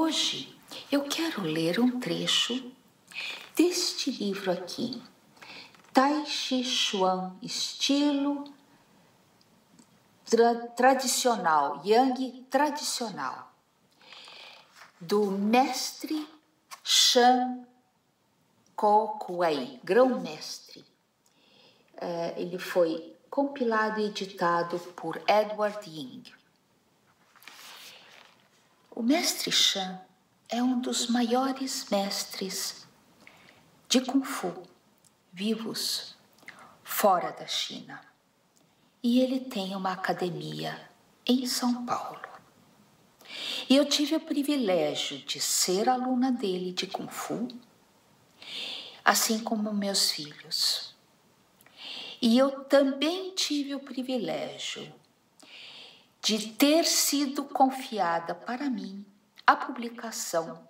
Hoje eu quero ler um trecho deste livro aqui, Tai Chi Chuan, estilo tradicional, Yang tradicional, do mestre Shan Ko-Kuei, grão-mestre. Ele foi compilado e editado por Edward Ying. O mestre Shan é um dos maiores mestres de Kung Fu vivos fora da China. E ele tem uma academia em São Paulo. E eu tive o privilégio de ser aluna dele de Kung Fu, assim como meus filhos. E eu também tive o privilégio de ter sido confiada para mim a publicação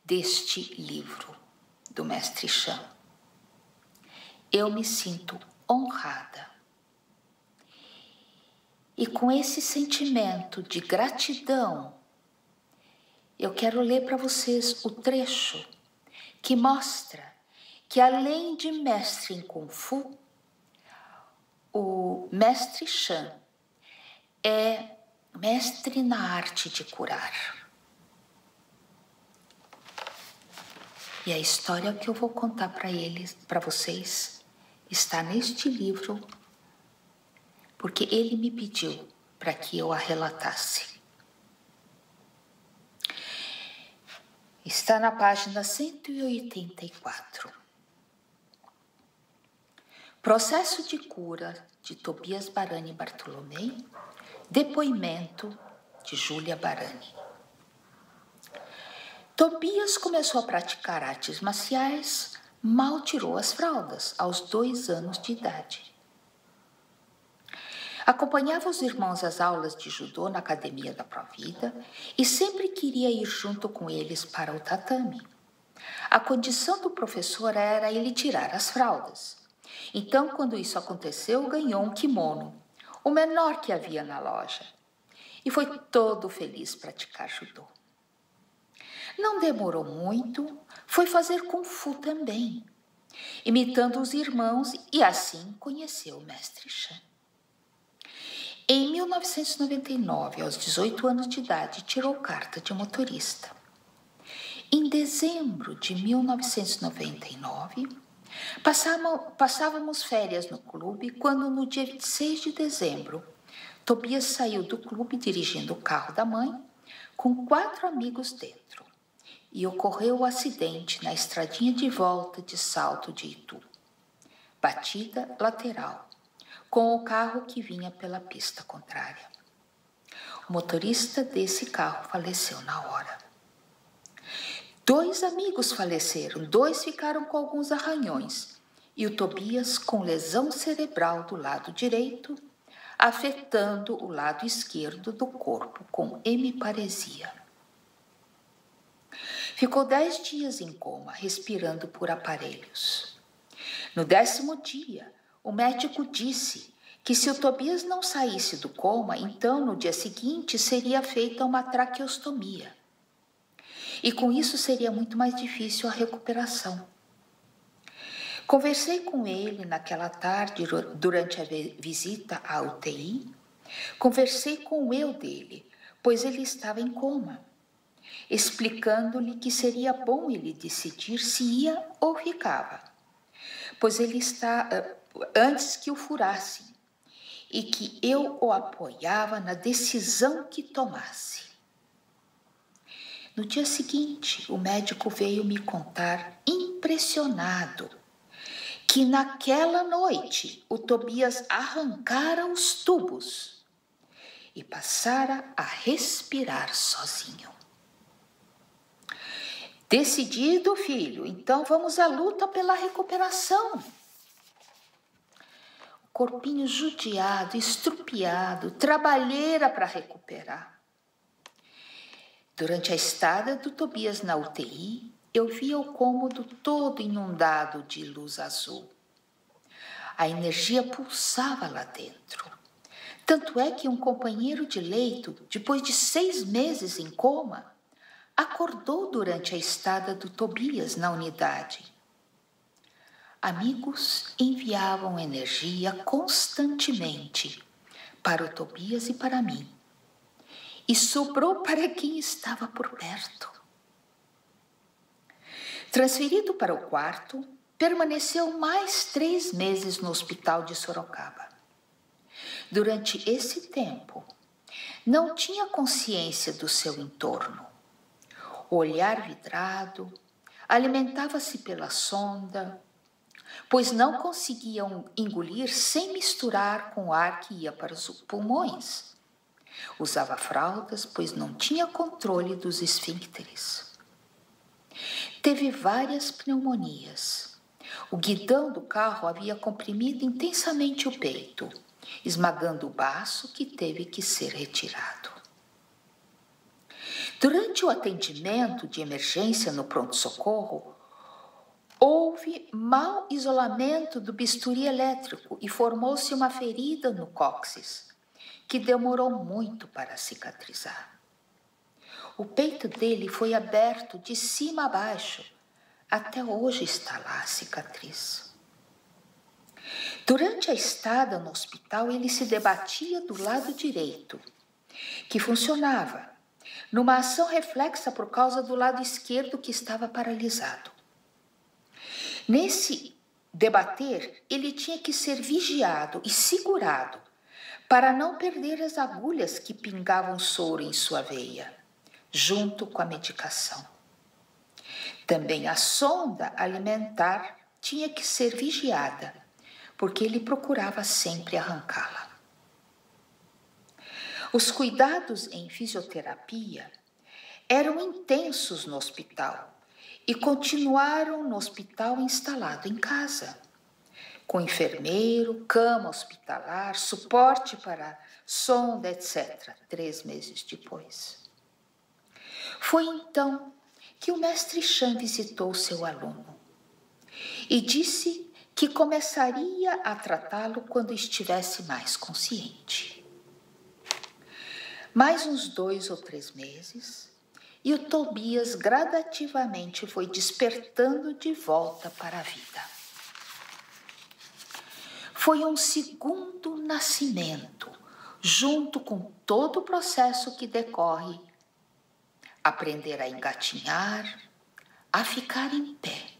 deste livro do mestre Shan. Eu me sinto honrada. E com esse sentimento de gratidão, eu quero ler para vocês o trecho que mostra que, além de mestre em Kung Fu, o mestre Shan é mestre na arte de curar. E a história que eu vou contar para vocês, está neste livro, porque ele me pediu para que eu a relatasse. Está na página 184. Processo de cura de Tobias Barani Bartolomei, depoimento de Júlia Barani. Tobias começou a praticar artes marciais, mal tirou as fraldas, aos 2 anos de idade. Acompanhava os irmãos às aulas de judô na academia da Provida e sempre queria ir junto com eles para o tatame. A condição do professor era ele tirar as fraldas. Então, quando isso aconteceu, ganhou um kimono, o menor que havia na loja, e foi todo feliz praticar judô. Não demorou muito, foi fazer Kung Fu também, imitando os irmãos, e assim conheceu o mestre Shan. Em 1999, aos 18 anos de idade, tirou carta de motorista. Em dezembro de 1999, passávamos férias no clube quando, no dia 26 de dezembro, Tobias saiu do clube dirigindo o carro da mãe com 4 amigos dentro. E ocorreu o acidente na estradinha de volta de Salto de Itu. Batida lateral, com o carro que vinha pela pista contrária. O motorista desse carro faleceu na hora. 2 amigos faleceram, 2 ficaram com alguns arranhões, e o Tobias com lesão cerebral do lado direito, afetando o lado esquerdo do corpo com hemiparesia. Ficou 10 dias em coma, respirando por aparelhos. No 10º dia, o médico disse que se o Tobias não saísse do coma, então no dia seguinte seria feita uma traqueostomia. E com isso seria muito mais difícil a recuperação. Conversei com ele naquela tarde durante a visita à UTI. Conversei com o eu dele, pois ele estava em coma, explicando-lhe que seria bom ele decidir se ia ou ficava, pois ele está antes que o furassem, e que eu o apoiava na decisão que tomasse. No dia seguinte, o médico veio me contar, impressionado, que naquela noite o Tobias arrancara os tubos e passara a respirar sozinho. Decidido, filho, então vamos à luta pela recuperação. O corpinho judiado, estrupiado, trabalheira para recuperar. Durante a estada do Tobias na UTI, eu via o cômodo todo inundado de luz azul. A energia pulsava lá dentro. Tanto é que um companheiro de leito, depois de 6 meses em coma, acordou durante a estada do Tobias na unidade. Amigos enviavam energia constantemente para o Tobias e para mim, e sobrou para quem estava por perto. Transferido para o quarto, permaneceu mais 3 meses no hospital de Sorocaba. Durante esse tempo, não tinha consciência do seu entorno. O olhar vidrado, alimentava-se pela sonda, pois não conseguiam engolir sem misturar com o ar que ia para os pulmões. Usava fraldas, pois não tinha controle dos esfíncteres. Teve várias pneumonias. O guidão do carro havia comprimido intensamente o peito, esmagando o baço que teve que ser retirado. Durante o atendimento de emergência no pronto-socorro, houve mau isolamento do bisturi elétrico e formou-se uma ferida no cóccix, que demorou muito para cicatrizar. O peito dele foi aberto de cima a baixo. Até hoje está lá a cicatriz. Durante a estada no hospital, ele se debatia do lado direito, que funcionava, numa ação reflexa por causa do lado esquerdo que estava paralisado. Nesse debater, ele tinha que ser vigiado e segurado para não perder as agulhas que pingavam soro em sua veia, junto com a medicação. Também a sonda alimentar tinha que ser vigiada, porque ele procurava sempre arrancá-la. Os cuidados em fisioterapia eram intensos no hospital e continuaram no hospital instalado em casa, com enfermeiro, cama hospitalar, suporte para sonda, etc., 3 meses depois. Foi então que o mestre Chan visitou seu aluno e disse que começaria a tratá-lo quando estivesse mais consciente. Mais uns 2 ou 3 meses, e o Tobias gradativamente foi despertando de volta para a vida. Foi um segundo nascimento, junto com todo o processo que decorre: aprender a engatinhar, a ficar em pé,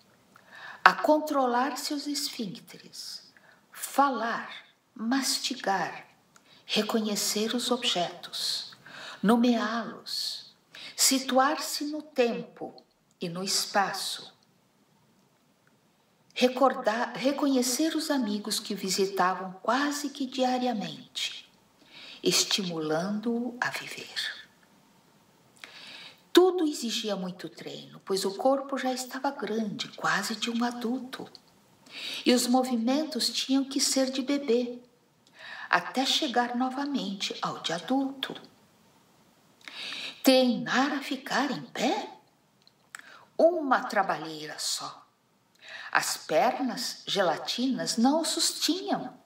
a controlar seus esfíncteres, falar, mastigar, reconhecer os objetos, nomeá-los, situar-se no tempo e no espaço, reconhecer os amigos que o visitavam quase que diariamente, estimulando-o a viver. Tudo exigia muito treino, pois o corpo já estava grande, quase de um adulto, e os movimentos tinham que ser de bebê, até chegar novamente ao de adulto. Treinar a ficar em pé? Uma trabalheira só. As pernas gelatinas não o sustinham,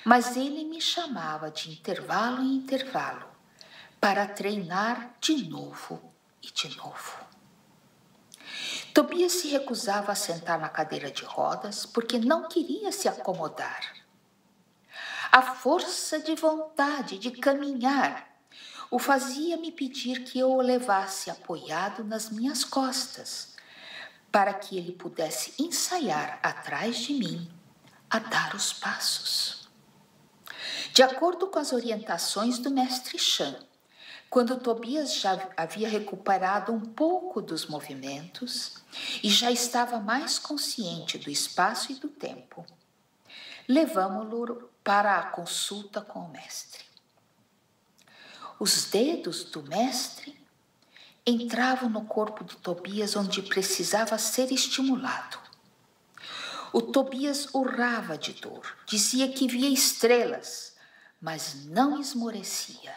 mas ele me chamava de intervalo em intervalo para treinar de novo e de novo. Tobias se recusava a sentar na cadeira de rodas porque não queria se acomodar. A força de vontade de caminhar o fazia me pedir que eu o levasse apoiado nas minhas costas, para que ele pudesse ensaiar atrás de mim a dar os passos. De acordo com as orientações do mestre Chan, quando Tobias já havia recuperado um pouco dos movimentos e já estava mais consciente do espaço e do tempo, levamo-lo para a consulta com o mestre. Os dedos do mestre entravam no corpo de Tobias onde precisava ser estimulado. O Tobias urrava de dor, dizia que via estrelas, mas não esmorecia.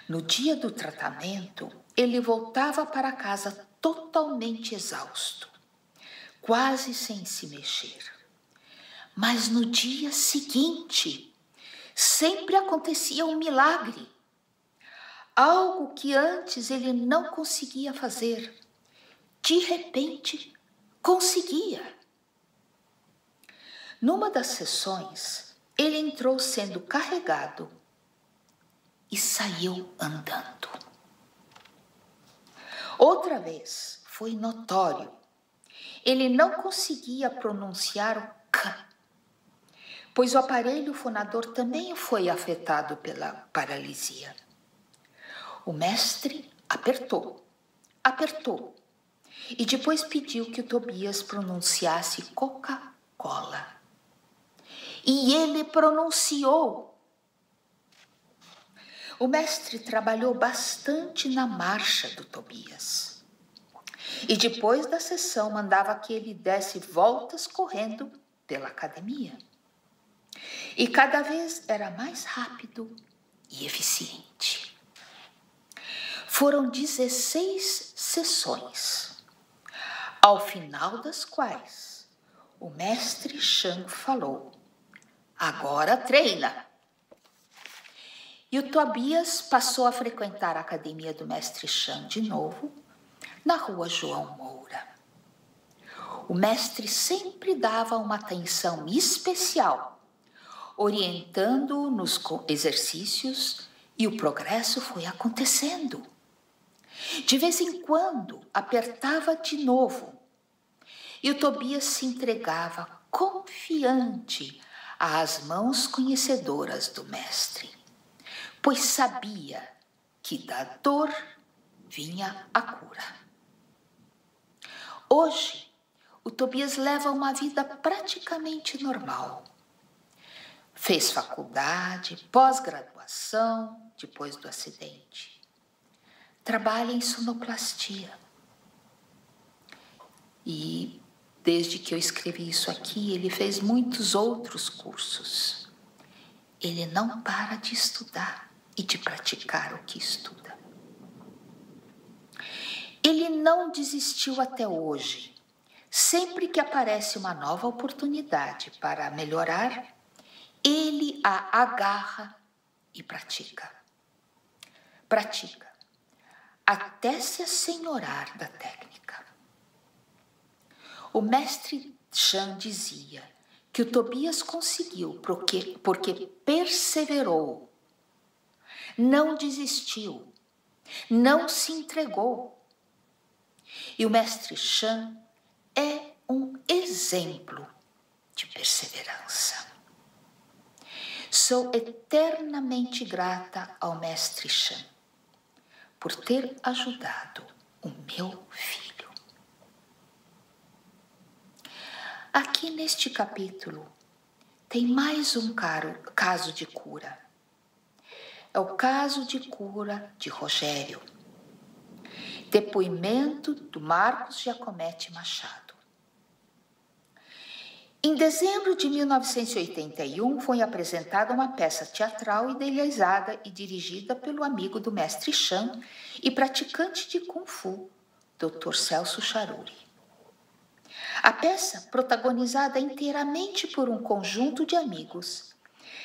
No dia do tratamento, ele voltava para casa totalmente exausto, quase sem se mexer. Mas no dia seguinte, sempre acontecia um milagre. algo que antes ele não conseguia fazer. De repente, conseguia. Numa das sessões, ele entrou sendo carregado e saiu andando. Outra vez, foi notório. Ele não conseguia pronunciar o K, pois o aparelho fonador também foi afetado pela paralisia. O mestre apertou, e depois pediu que o Tobias pronunciasse Coca-Cola. E ele pronunciou. O mestre trabalhou bastante na marcha do Tobias. E depois da sessão mandava que ele desse voltas correndo pela academia. E cada vez era mais rápido e eficiente. Foram 16 sessões, ao final das quais o mestre Chan falou: agora treina. E o Tobias passou a frequentar a academia do mestre Chan de novo, na rua João Moura. O mestre sempre dava uma atenção especial, orientando-o nos exercícios, e o progresso foi acontecendo. De vez em quando, apertava de novo, e o Tobias se entregava confiante às mãos conhecedoras do mestre, pois sabia que da dor vinha a cura. Hoje, o Tobias leva uma vida praticamente normal. Fez faculdade, pós-graduação, depois do acidente. Trabalha em sonoplastia. E, desde que eu escrevi isso aqui, ele fez muitos outros cursos. Ele não para de estudar e de praticar o que estuda. Ele não desistiu até hoje. Sempre que aparece uma nova oportunidade para melhorar, ele a agarra e pratica. Pratica, até se assenhorar da técnica. O mestre Chan dizia que o Tobias conseguiu porque perseverou, não desistiu, não se entregou. E o mestre Chan é um exemplo de perseverança. Sou eternamente grata ao mestre Chan por ter ajudado o meu filho. Aqui neste capítulo tem mais um caso de cura. É o caso de cura de Rogério. Depoimento do Marcos Giacometti Machado. Em dezembro de 1981, foi apresentada uma peça teatral idealizada e dirigida pelo amigo do mestre Chan e praticante de Kung Fu, Dr. Celso Charuri. A peça, protagonizada inteiramente por um conjunto de amigos,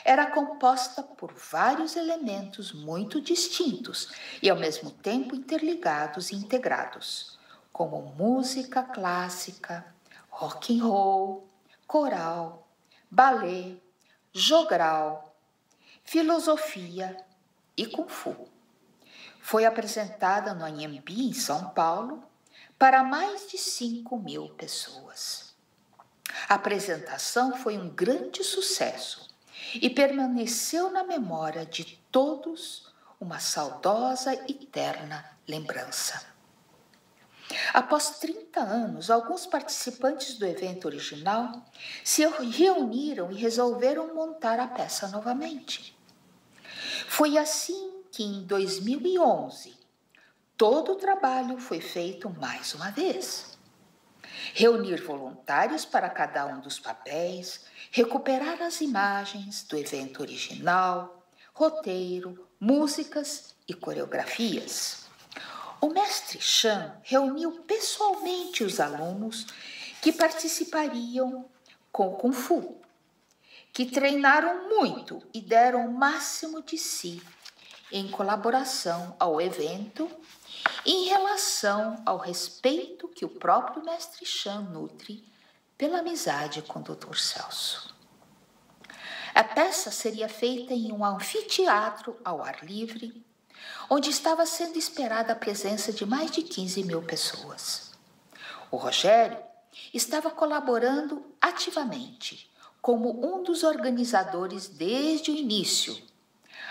era composta por vários elementos muito distintos e, ao mesmo tempo, interligados e integrados, como música clássica, rock and roll, coral, balé, jogral, filosofia e Kung Fu. Foi apresentada no Anhembi, em São Paulo, para mais de 5.000 pessoas. A apresentação foi um grande sucesso e permaneceu na memória de todos uma saudosa e terna lembrança. Após 30 anos, alguns participantes do evento original se reuniram e resolveram montar a peça novamente. Foi assim que, em 2011, todo o trabalho foi feito mais uma vez. Reunir voluntários para cada um dos papéis, recuperar as imagens do evento original, roteiro, músicas e coreografias. O mestre Chan reuniu pessoalmente os alunos que participariam com o Kung Fu, que treinaram muito e deram o máximo de si em colaboração ao evento em relação ao respeito que o próprio mestre Chan nutre pela amizade com o Dr. Celso. A peça seria feita em um anfiteatro ao ar livre, onde estava sendo esperada a presença de mais de 15 mil pessoas. O Rogério estava colaborando ativamente como um dos organizadores desde o início.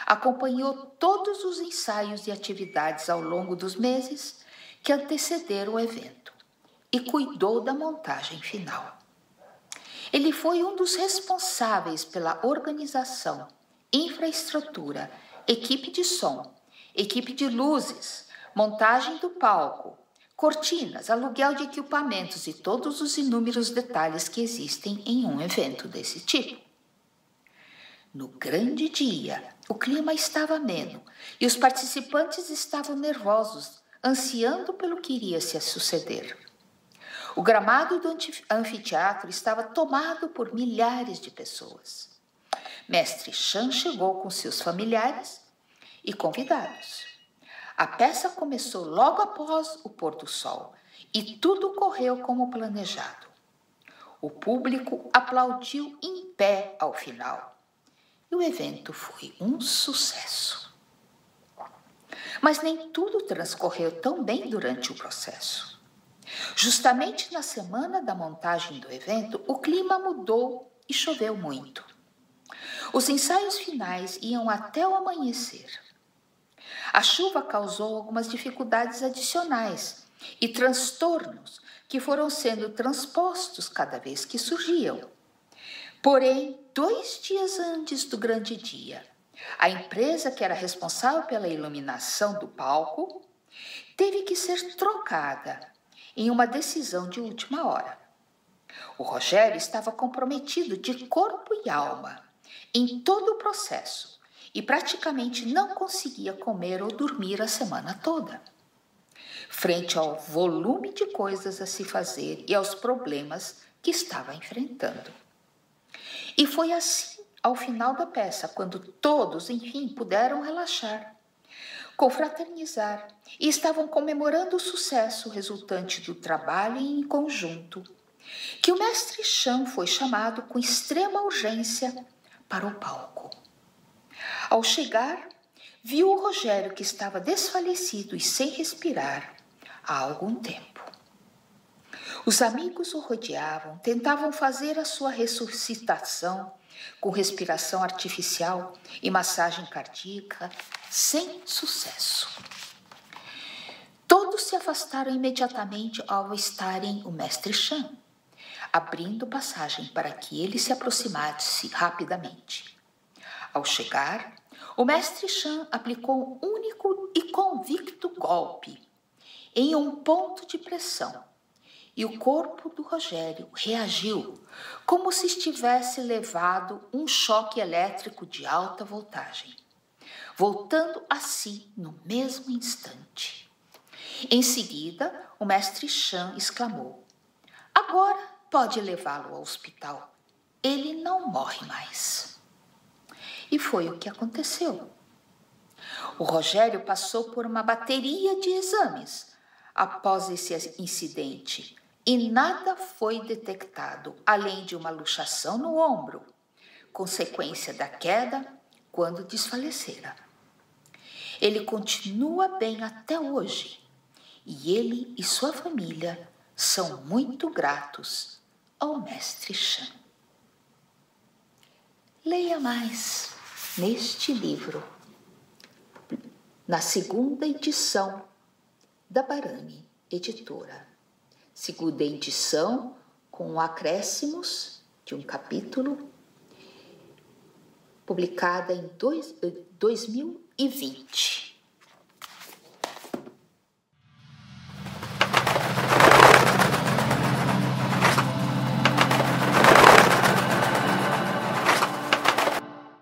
Acompanhou todos os ensaios e atividades ao longo dos meses que antecederam o evento e cuidou da montagem final. Ele foi um dos responsáveis pela organização, infraestrutura, equipe de som, equipe de luzes, montagem do palco, cortinas, aluguel de equipamentos e todos os inúmeros detalhes que existem em um evento desse tipo. No grande dia, o clima estava ameno e os participantes estavam nervosos, ansiando pelo que iria se suceder. O gramado do anfiteatro estava tomado por milhares de pessoas. Mestre Chan chegou com seus familiares e convidados. A peça começou logo após o pôr do sol e tudo correu como planejado. O público aplaudiu em pé ao final. E o evento foi um sucesso. Mas nem tudo transcorreu tão bem durante o processo. Justamente na semana da montagem do evento, o clima mudou e choveu muito. Os ensaios finais iam até o amanhecer. A chuva causou algumas dificuldades adicionais e transtornos que foram sendo transpostos cada vez que surgiam. Porém, 2 dias antes do grande dia, a empresa que era responsável pela iluminação do palco teve que ser trocada em uma decisão de última hora. O Rogério estava comprometido de corpo e alma em todo o processo e praticamente não conseguia comer ou dormir a semana toda. Frente ao volume de coisas a se fazer e aos problemas que estava enfrentando. E foi assim ao final da peça, quando todos, enfim, puderam relaxar, confraternizar e estavam comemorando o sucesso resultante do trabalho em conjunto, que o mestre Chan foi chamado com extrema urgência para o palco. Ao chegar, viu o Rogério que estava desfalecido e sem respirar há algum tempo. Os amigos o rodeavam, tentavam fazer a sua ressuscitação com respiração artificial e massagem cardíaca, sem sucesso. Todos se afastaram imediatamente ao avistarem o mestre Chan, abrindo passagem para que ele se aproximasse rapidamente. Ao chegar, o mestre Chan aplicou um único e convicto golpe em um ponto de pressão, e o corpo do Rogério reagiu como se estivesse levado um choque elétrico de alta voltagem, voltando a si no mesmo instante. Em seguida, o mestre Chan exclamou: "Agora pode levá-lo ao hospital. Ele não morre mais." E foi o que aconteceu. O Rogério passou por uma bateria de exames após esse incidente e nada foi detectado, além de uma luxação no ombro, consequência da queda quando desfalecera. Ele continua bem até hoje e ele e sua família são muito gratos ao mestre Chan. Leia mais neste livro, na 2ª edição da Barani Editora. 2ª edição com acréscimos de um capítulo, publicada em 2020.